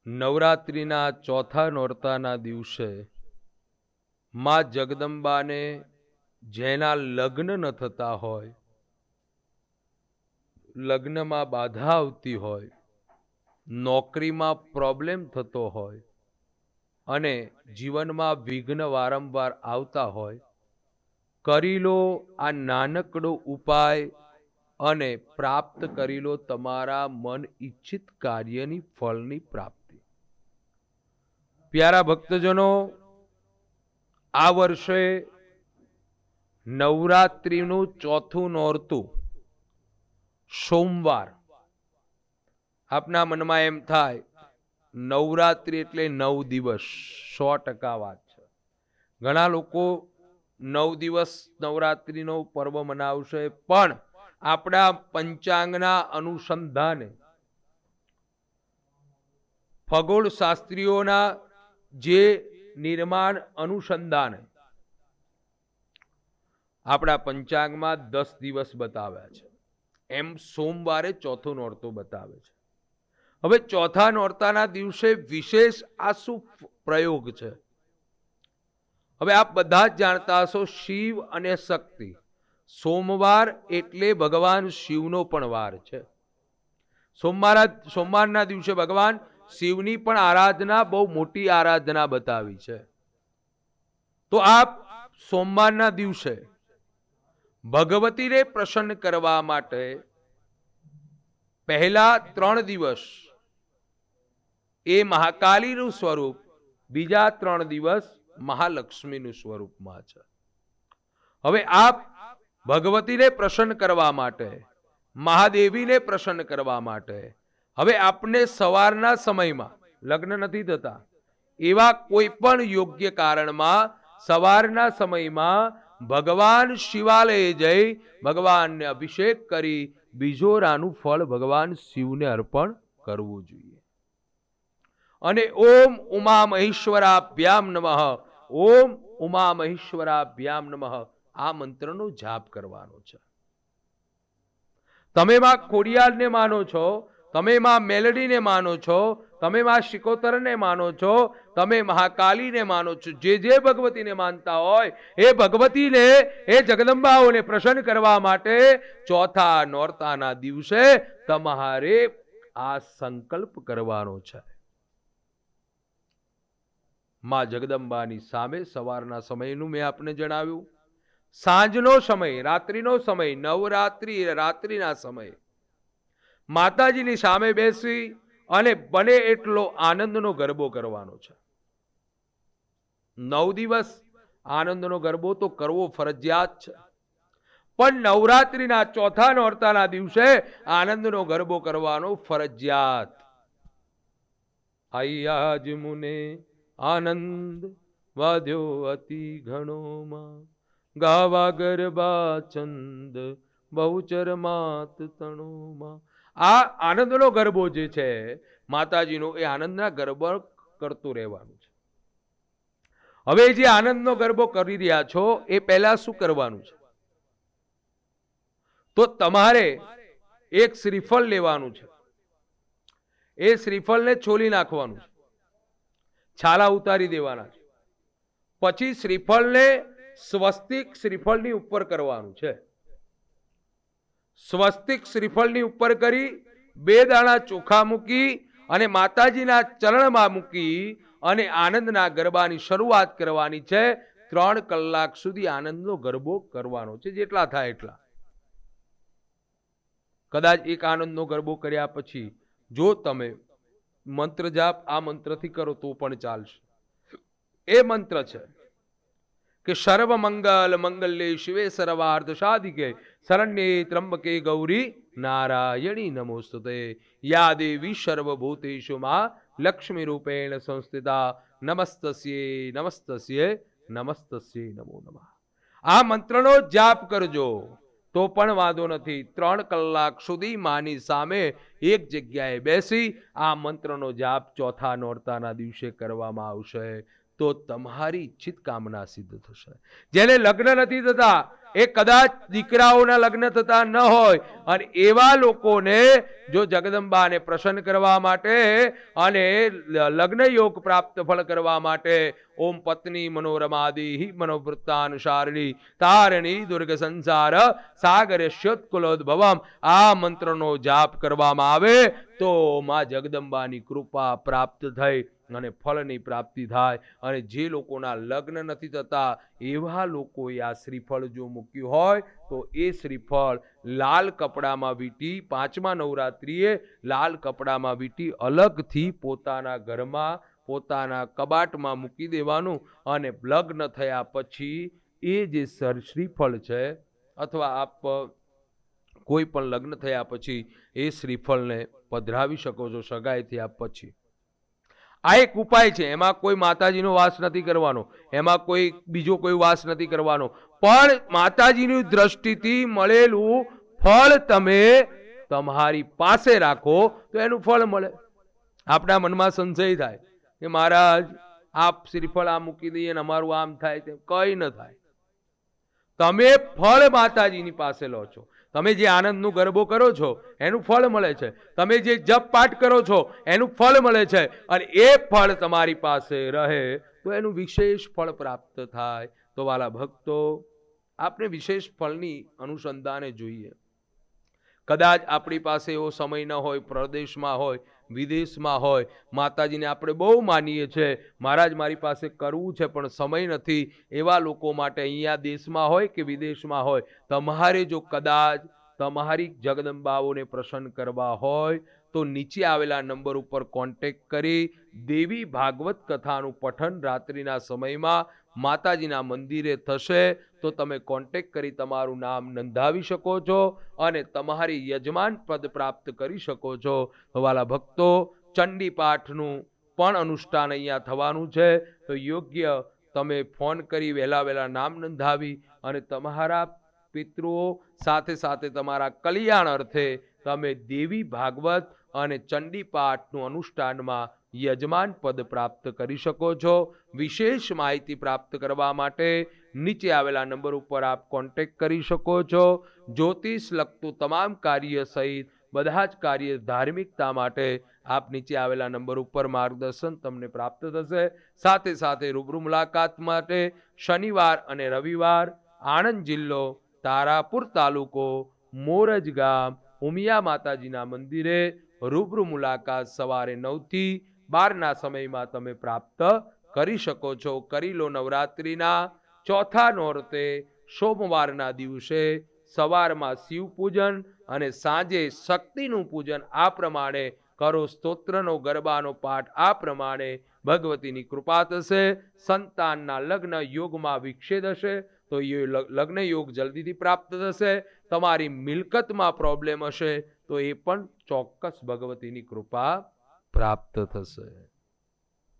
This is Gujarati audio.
નવરાત્રિના ચોથા નોરતાના દિવસે માં જગદંબાને જેના લગ્ન ન થતા હોય, લગ્નમાં બાધા આવતી હોય, નોકરીમાં પ્રોબ્લેમ થતો હોય અને જીવનમાં વિઘ્ન વારંવાર આવતા હોય, કરી લો આ નાનકડો ઉપાય અને પ્રાપ્ત કરી લો તમારા મન ઈચ્છિત કાર્યની ફળની પ્રાપ્તિ. પ્યારા ભક્તજનો, આ વર્ષે નવરાત્રિનું ચોથું નોરતું સોમવાર. આપના મનમાં એમ થાય નવરાત્રિ એટલે 9 દિવસ. 100% વાત છે. ઘણા લોકો 9 દિવસ નવરાત્રિનો પર્વ મનાવશે, પણ આપણા પંચાંગના અનુસંધાને, ખગોળ શાસ્ત્રીઓના જે નિર્માણ અનુસંધાને આપણા પંચાંગમાં 10 દિવસ બતાવ્યા છે, એમ સોમવારે ચોથું નોરતું બતાવે છે. હવે ચોથા નોરતાના દિવસે વિશેષ આ શું પ્રયોગ છે? હવે આપ બધા જ જાણતા હશો, શિવ અને શક્તિ. સોમવાર એટલે ભગવાન શિવનો પણ વાર છે. સોમવારના દિવસે ભગવાન શિવની પણ આરાધના, બહુ મોટી આરાધના બતાવી છે. તો આપ સોમવારના દિવસે ભગવતીને પ્રસન્ન કરવા માટે પહેલા 3 દિવસ એ મહાકાલીનું સ્વરૂપ, બીજા 3 દિવસ મહાલક્ષ્મીનું સ્વરૂપમાં છે. હવે આપ ભગવતીને પ્રસન્ન કરવા માટે, મહાદેવીને પ્રસન્ન કરવા માટે, હવે આપને સવારના સમયમાં લગ્ન નથી થતા, એવા કોઈ પણ યોગ્ય કારણમાં સવારના સમયમાં ભગવાન શિવાલયે જઈ ભગવાનને અભિષેક કરી બીજોરાનું ફળ ભગવાન શિવને અર્પણ કરવું જોઈએ. અને ઓમ ઉમા મહેશ્વરાભ્યામ નમઃ, ઓમ ઉમા મહેશ્વરાભ્યામ નમઃ, આ મંત્રનો જાપ કરવાનો છે. તમે માં ખોડિયારને માનો છો, તમે માં મેલડીને માનો છો, તમે માં શિકોતરને માનો છો, તમે મહાકાલીને માનો છો, જે ભગવતીને માનતા હોય એ ભગવતીને, એ જગદંબાઓને પ્રસન્ન કરવા માટે ચોથા નોરતાના દિવસે તમારે આ સંકલ્પ કરવાનો છે. માં જગદંબાની સામે સવારના સમયનું મેં આપને જણાવ્યું. સાંજનો સમય, રાત્રિનો સમય, નવરાત્રિ રાત્રિના સમય માતાજીની સામે બેસી અને બને એટલો આનંદનો ગરબો કરવાનો છે. 9 દિવસ આનંદનો ગરબો તો કરવો ફરજિયાત છે, પણ નવરાત્રિના ચોથા નોરતાના દિવસે આનંદનો ગરબો કરવાનો ફરજિયાત. આજ મુને આનંદ વાદ્યો અતિ ઘણોમાં, ગાવા ગરબા ચંદ બહુચર માત તણોમાં. આ આનંદનો ગરબો જે છે માતાજીનો, એ આનંદના ગરબા કરતું રહેવાનું છે. હવે જે આનંદનો ગરબો કરી રહ્યા છો એ પહેલા શું કરવાનું છે? તો તમારે એક શ્રીફળ લેવાનું છે. એ શ્રીફળને છોલી નાખવાનું છે, છાલા ઉતારી દેવાના છે. પછી શ્રીફળને સ્વસ્તિક શ્રીફળની ઉપર કરવાનું છે. સ્વસ્તિક શ્રીફળની ઉપર કરી 2 દાણા ચોખા મૂકી અને માતાજીના ચરણમાં મૂકી અને આનંદના ગરબાની શરૂઆત કરવાની છે. 3 કલાક સુધી આનંદનો ગરબો કરવાનો છે, જેટલા થાય એટલા. કદાચ એક આનંદનો ગરબો કર્યા પછી જો તમે મંત્ર જાપ આ મંત્રથી કરો તો પણ ચાલશે. એ મંત્ર છે કે સર્વ મંગલ મંગલ્ય શિવે સર્વાર્થ સાધિકે શરણ્યે ત્રંબકે ગૌરી નારાયણી નમોસ્તુતે. યા દેવી સર્વભૂતેષુ માં લક્ષ્મી રૂપેણ સંસ્થિતા નમસ્તસ્યે નમસ્તસ્યે નમસ્તસ્યે નમો નમઃ. આ મંત્રનો જાપ કરજો તો પણ વાંધો નથી. 3 કલાક સુધી માની સામે એક જગ્યાએ બેસી આ મંત્રનો જાપ ચોથા નોરતાના દિવસે કરવામાં આવશે તો તમારી ઈચ્છિત કામના સિદ્ધ થશે. જેને લગ્ન નથી થતા એ કદાચ દીકરાઓના લગ્ન થતા ન હોય અને એવા લોકોને જો જગદંબાને પ્રસન્ન કરવા માટે અને લગ્ન યોગ પ્રાપ્ત ફળ કરવા માટે ઓમ પત્ની મનોરમાદિ મનોવૃત્તાનુસારિણી તારણી દુર્ગ સંસાર સાગરસ્યોત્કુલોદ્ભવમ આ મંત્રનો જાપ કરવામાં આવે તો માં જગદંબાની કૃપા પ્રાપ્ત થઈ અને ફળની પ્રાપ્તિ થાય. અને જે લોકોના લગ્ન નથી થતા એવા લોકોએ આ શ્રીફળ જો મૂક્યું હોય તો એ શ્રીફળ લાલ કપડામાં વીંટી પાંચમા નવરાત્રિએ લાલ કપડામાં વીંટી અલગથી પોતાના ઘરમાં પોતાના કબાટમાં મૂકી દેવાનું અને લગ્ન થયા પછી એ જે શ્રીફળ છે અથવા આપ કોઈ પણ લગ્ન થયા પછી એ શ્રીફળને પધરાવી શકો છો સગાઈથી આપ પછી. આ એક ઉપાય છે. એમાં કોઈ માતાજીનો વાસ નથી કરવાનો, એમાં કોઈ બીજો કોઈ વાસ નથી કરવાનો, પણ માતાજીની દ્રષ્ટિથી મળેલું ફળ તમે તમારી પાસે રાખો તો એનું ફળ મળે. આપણા મનમાં સંશય થાય કે મહારાજ આપ શ્રીફળ આ મૂકી દઈએ ને અમારું આમ થાય તેમ. કઈ ન થાય. તમે ફળ માતાજીની પાસે લો છો. તમે જે આનંદનું ગરબો કરો છો એનું ફળ મળે છે. તમે જે જપ પાઠ કરો છો એનું ફળ મળે છે. અને એ ફળ તમારી પાસે રહે તો એનું વિશેષ ફળ પ્રાપ્ત થાય. તો વાલા ભક્તો, આપણે વિશેષ ફળની અનુસંધાને જોઈએ. કદાચ આપણી પાસે એવો સમય ન હોય, પ્રદેશમાં હોય, વિદેશમાં હોય, માતાજીને આપણે બહુ માનીએ છીએ, મહારાજ મારી પાસે કરવું છે પણ સમય નથી, એવા લોકો માટે અહીંયા દેશમાં હોય કે વિદેશમાં હોય, તમારે જો કદાચ તમારી જગદંબાઓને પ્રસન્ન કરવા હોય તો નીચે આવેલા નંબર ઉપર કોન્ટેક્ટ કરી દેવી ભાગવત કથાનું પઠન રાત્રિના સમયમાં માતાજીના મંદિરે થશે તો તમે કોન્ટેક્ટ કરી તમારું નામ નોંધાવી શકો છો અને તમારી યજમાન પદ પ્રાપ્ત કરી શકો છો. વાલા ભક્તો, ચંડી પાઠનું પણ અનુષ્ઠાન અહીંયા થવાનું છે. તો યોગ્ય તમે ફોન કરી વહેલા નામ નોંધાવી અને તમારા પિતૃઓ સાથે સાથે તમારા કલ્યાણ અર્થે તમે દેવી ભાગવત અને ચંડી પાઠનું અનુષ્ઠાનમાં યજમાન પદ પ્રાપ્ત કરી શકો છો. વિશેષ માહિતી પ્રાપ્ત કરવા માટે નીચે આવેલા નંબર ઉપર આપ કોન્ટેક્ટ કરી શકો છો. જ્યોતિષ લગતું તમામ કાર્ય સહિત બધા જ કાર્ય ધાર્મિકતા માટે આપ નીચે આવેલા નંબર ઉપર માર્ગદર્શન તમને પ્રાપ્ત થશે. સાથે સાથે રૂબરૂ મુલાકાત માટે શનિવાર અને રવિવાર આણંદ જિલ્લો, તારાપુર તાલુકો, મોરજ ગામ, ઉમિયા માતાજીના મંદિરે રૂબરૂ મુલાકાત સવારે 9 થી 12 સમયમાં તમે પ્રાપ્ત કરી શકો છો. કરી લો. નવરાત્રિના ચોથા નોરતે સોમવારના દિવસે સવારમાં શિવ પૂજન અને સાંજે શક્તિનું પૂજન આ પ્રમાણે કરો. સ્તોત્રનો ગરબાનો પાઠ આ પ્રમાણે ભગવતીની કૃપા થશે. સંતાનના લગ્ન યોગમાં વિક્ષેદ હશે તો એ લગ્ન યોગ જલ્દીથી પ્રાપ્ત થશે. તમારી મિલકતમાં પ્રોબ્લેમ હશે તો એ પણ ચોક્કસ ભગવતીની કૃપા પ્રાપ્ત થશે.